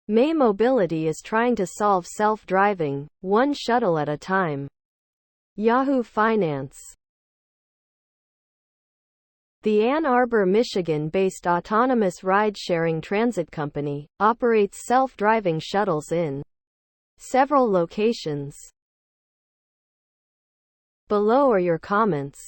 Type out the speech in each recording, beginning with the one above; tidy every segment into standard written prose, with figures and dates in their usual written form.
May Mobility is trying to solve self-driving, one shuttle at a time. Yahoo Finance. The Ann Arbor, Michigan-based autonomous ride-sharing transit company operates self-driving shuttles in several locations. Below are your comments.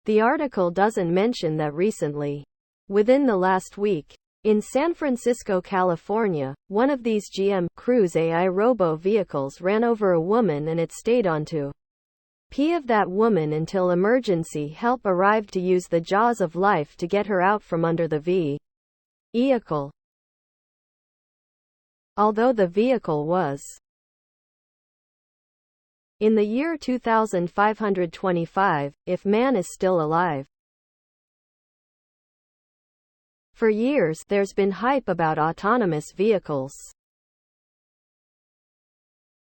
The article doesn't mention that recently, within the last week, in San Francisco, California, one of these GM Cruise AI robo-vehicles ran over a woman and it stayed onto P of that woman until emergency help arrived to use the jaws of life to get her out from under the vehicle. Although the vehicle was in the year 2525, if man is still alive. For years, there's been hype about autonomous vehicles.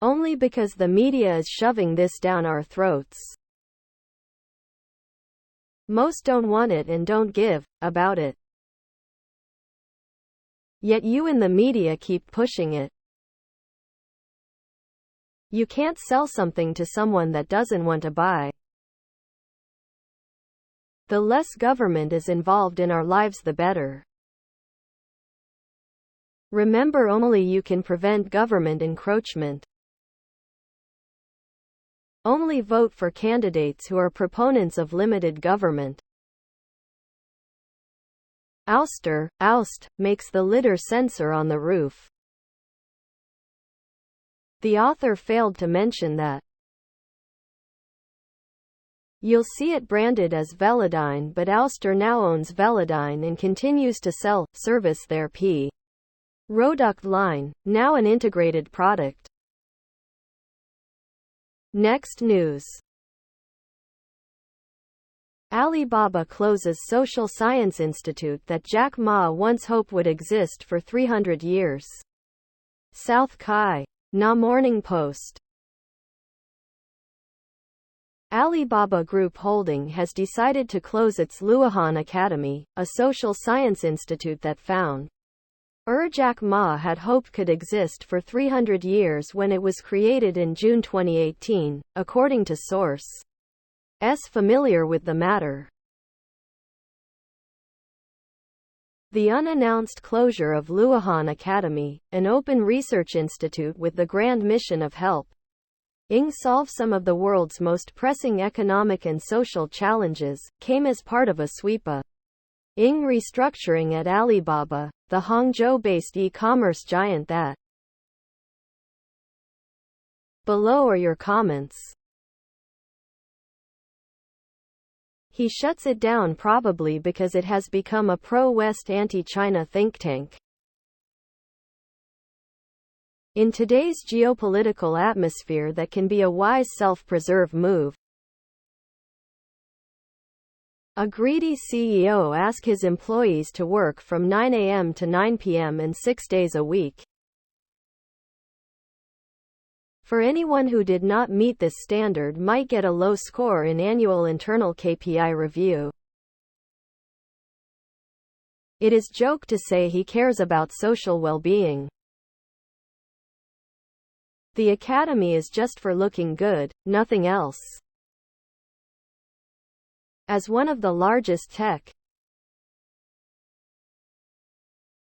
Only because the media is shoving this down our throats. Most don't want it and don't give about it. Yet you in the media keep pushing it. You can't sell something to someone that doesn't want to buy. The less government is involved in our lives, the better. Remember, only you can prevent government encroachment. Only vote for candidates who are proponents of limited government. Ouster, oust, makes the litter sensor on the roof. The author failed to mention that. You'll see it branded as Velodyne, but Ouster now owns Velodyne and continues to service their Product line, now an integrated product. Next news. Alibaba closes social science institute that Jack Ma once hoped would exist for 300 years. South China Morning Post. Alibaba Group Holding has decided to close its Luohan Academy, a social science institute that Jack Ma had hoped could exist for 300 years when it was created in June 2018, according to sources familiar with the matter. The unannounced closure of Luohan Academy, an open research institute with the grand mission of helping solve some of the world's most pressing economic and social challenges, came as part of a sweeping restructuring at Alibaba, the Hangzhou-based e-commerce giant that. Below are your comments. He shuts it down probably because it has become a pro-West anti-China think tank. In today's geopolitical atmosphere, that can be a wise self-preserve move. A greedy CEO asks his employees to work from 9 a.m. to 9 p.m. and 6 days a week. For anyone who did not meet this standard might get a low score in annual internal KPI review. It is joke to say he cares about social well-being. The academy is just for looking good, nothing else. As one of the largest tech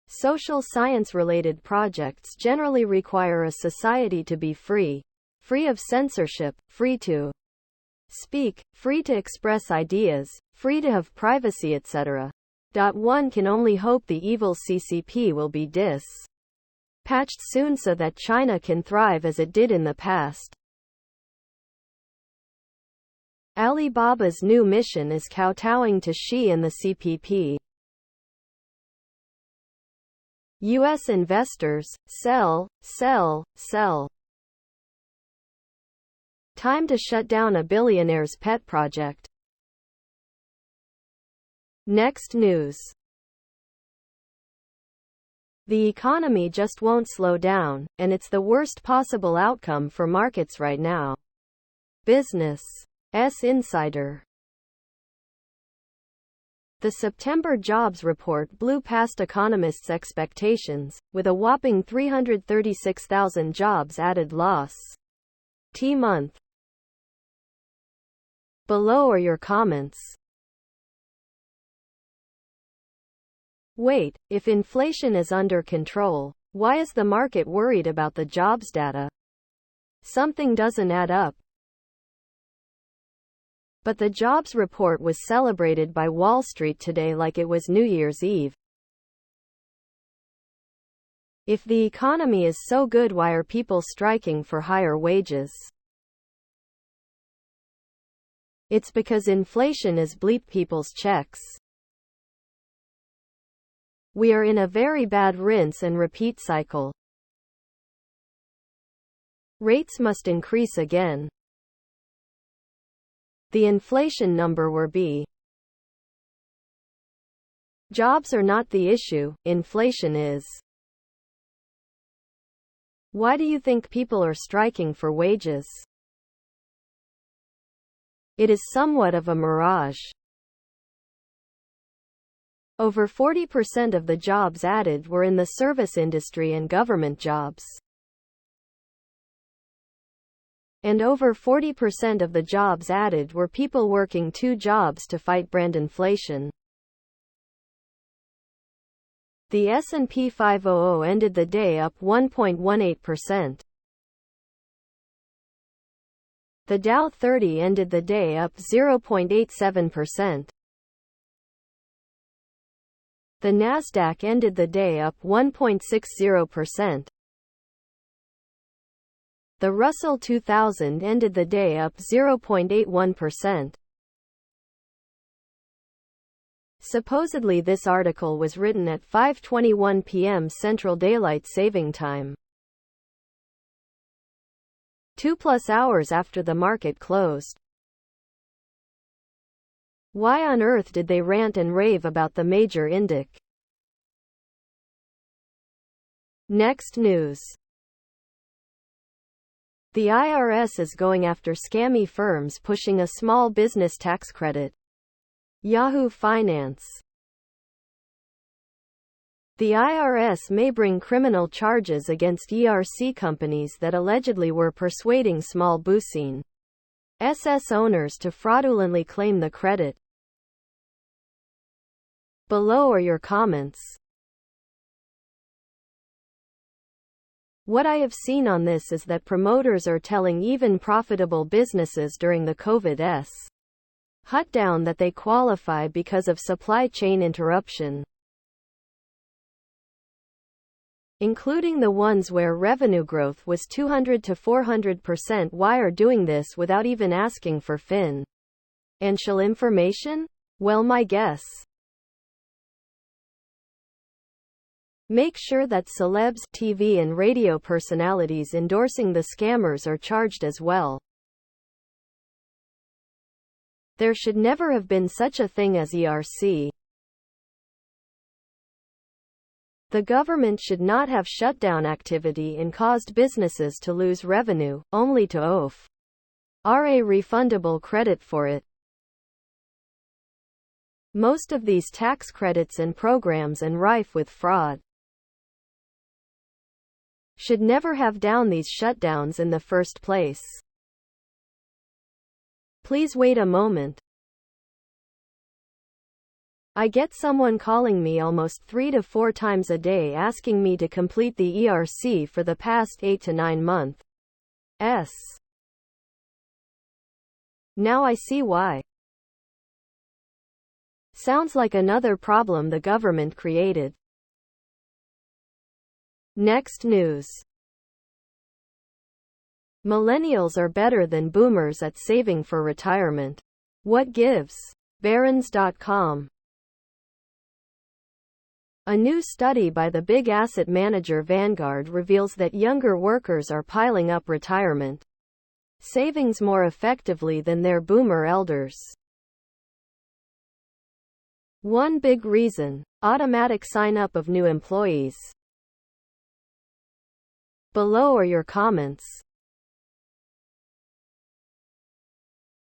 social science-related projects generally require a society to be free of censorship, free to speak, free to express ideas, free to have privacy, etc. One can only hope the evil CCP will be dispatched soon so that China can thrive as it did in the past. Alibaba's new mission is kowtowing to Xi and the CPP. U.S. investors, sell, sell, sell. Time to shut down a billionaire's pet project. Next news. The economy just won't slow down, and it's the worst possible outcome for markets right now. Business Insider. The September jobs report blew past economists' expectations, with a whopping 336,000 jobs added month. Below are your comments. Wait, if inflation is under control, why is the market worried about the jobs data? Something doesn't add up. But the jobs report was celebrated by Wall Street today like it was New Year's Eve. If the economy is so good, why are people striking for higher wages? It's because inflation is bleep people's checks. We are in a very bad rinse and repeat cycle. Rates must increase again. The inflation number will be. Jobs are not the issue, inflation is. Why do you think people are striking for wages? It is somewhat of a mirage. Over 40% of the jobs added were in the service industry and government jobs. And over 40% of the jobs added were people working 2 jobs to fight brand inflation. The S&P 500 ended the day up 1.18%. The Dow 30 ended the day up 0.87%. The Nasdaq ended the day up 1.60%. The Russell 2000 ended the day up 0.81%. Supposedly this article was written at 5:21 p.m. Central Daylight Saving Time. 2+ hours after the market closed. Why on earth did they rant and rave about the major indic? Next news. The IRS is going after scammy firms pushing a small business tax credit. Yahoo Finance. The IRS may bring criminal charges against ERC companies that allegedly were persuading small business owners to fraudulently claim the credit. Below are your comments. What I have seen on this is that promoters are telling even profitable businesses during the COVID's shutdown that they qualify because of supply chain interruption, including the ones where revenue growth was 200 to 400%. Why are doing this without even asking for financial information? Well, my guess. Make sure that celebs, TV and radio personalities endorsing the scammers are charged as well. There should never have been such a thing as ERC. The government should not have shut down activity and caused businesses to lose revenue, only to offer a refundable credit for it. Most of these tax credits and programs are rife with fraud. Should never have done these shutdowns in the first place. Please wait a moment. I get someone calling me almost 3 to 4 times a day asking me to complete the ERC for the past 8 to 9 months. Now I see why. Sounds like another problem the government created. Next news. Millennials are better than boomers at saving for retirement. What gives? Barron's.com. A new study by the big asset manager Vanguard reveals that younger workers are piling up retirement savings more effectively than their boomer elders. One big reason: automatic sign-up of new employees. Below are your comments.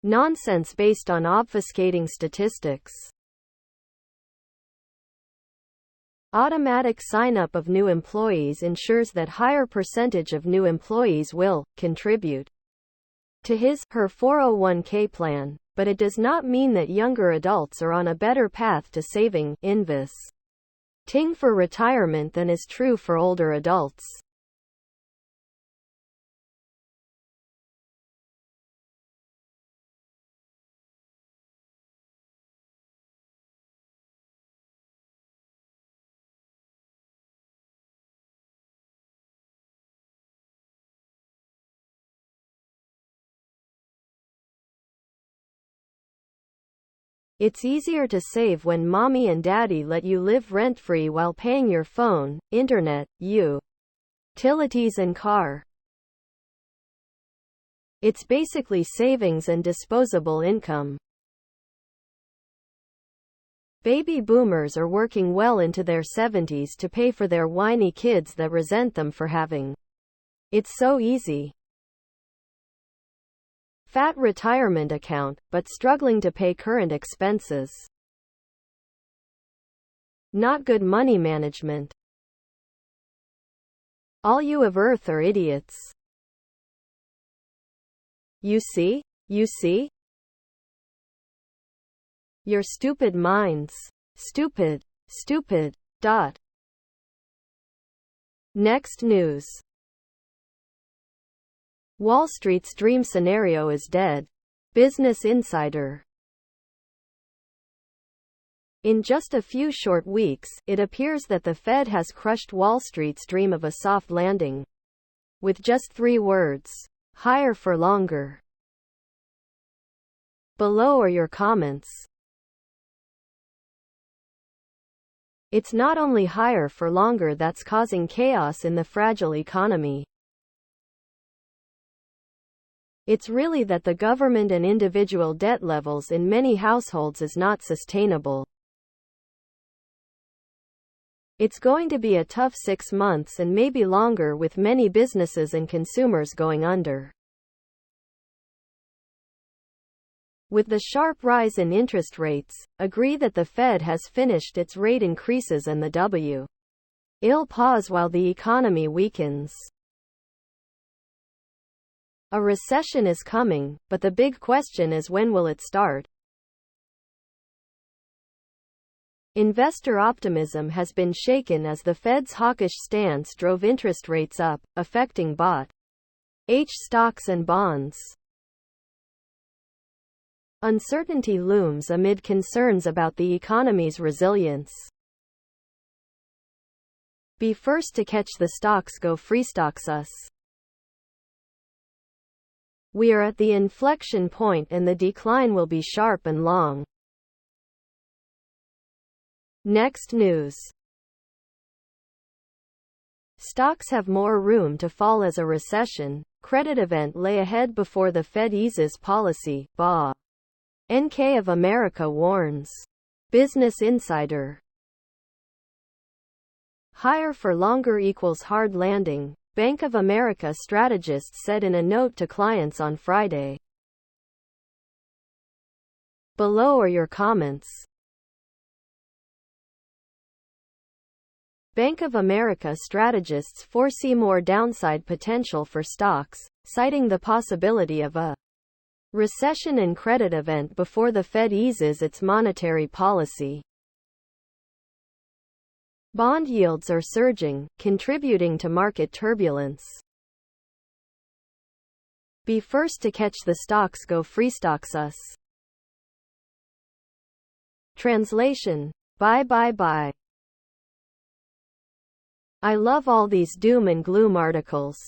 Nonsense based on obfuscating statistics. Automatic sign-up of new employees ensures that higher percentage of new employees will contribute to her 401k plan, but it does not mean that younger adults are on a better path to saving, investing for retirement than is true for older adults. It's easier to save when mommy and daddy let you live rent-free while paying your phone, internet, utilities and car. It's basically savings and disposable income. Baby boomers are working well into their 70s to pay for their whiny kids that resent them for having it so easy. Fat retirement account, but struggling to pay current expenses. Not good money management. All you of Earth are idiots. You see? You see? Your stupid minds. Stupid. Stupid. Dot. Next news. Wall Street's dream scenario is dead. Business Insider. In just a few short weeks, it appears that the Fed has crushed Wall Street's dream of a soft landing. With just 3 words. Higher for longer. Below are your comments. It's not only higher for longer that's causing chaos in the fragile economy. It's really that the government and individual debt levels in many households is not sustainable. It's going to be a tough 6 months and maybe longer, with many businesses and consumers going under. With the sharp rise in interest rates, agree that the Fed has finished its rate increases and the will pause while the economy weakens. A recession is coming, but the big question is, when will it start? Investor optimism has been shaken as the Fed's hawkish stance drove interest rates up, affecting stocks and bonds. Uncertainty looms amid concerns about the economy's resilience. Be first to catch the stocks go free. Stocks us. We are at the inflection point and the decline will be sharp and long. Next news. Stocks have more room to fall as a recession, credit event lay ahead before the Fed eases policy, NK of America warns. Business Insider. Higher for longer equals hard landing, Bank of America strategists said in a note to clients on Friday. Below are your comments. Bank of America strategists foresee more downside potential for stocks, citing the possibility of a recession and credit event before the Fed eases its monetary policy. Bond yields are surging, contributing to market turbulence. Be first to catch the stocks go free. Stocks us. Translation. Bye bye bye. I love all these doom and gloom articles.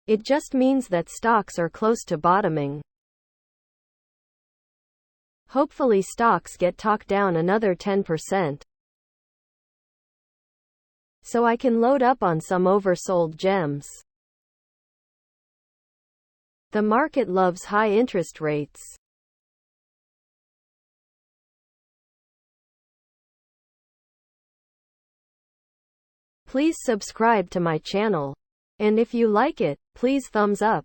It just means that stocks are close to bottoming. Hopefully stocks get talked down another 10%. So I can load up on some oversold gems. The market loves high interest rates. Please subscribe to my channel. And if you like it, please thumbs up.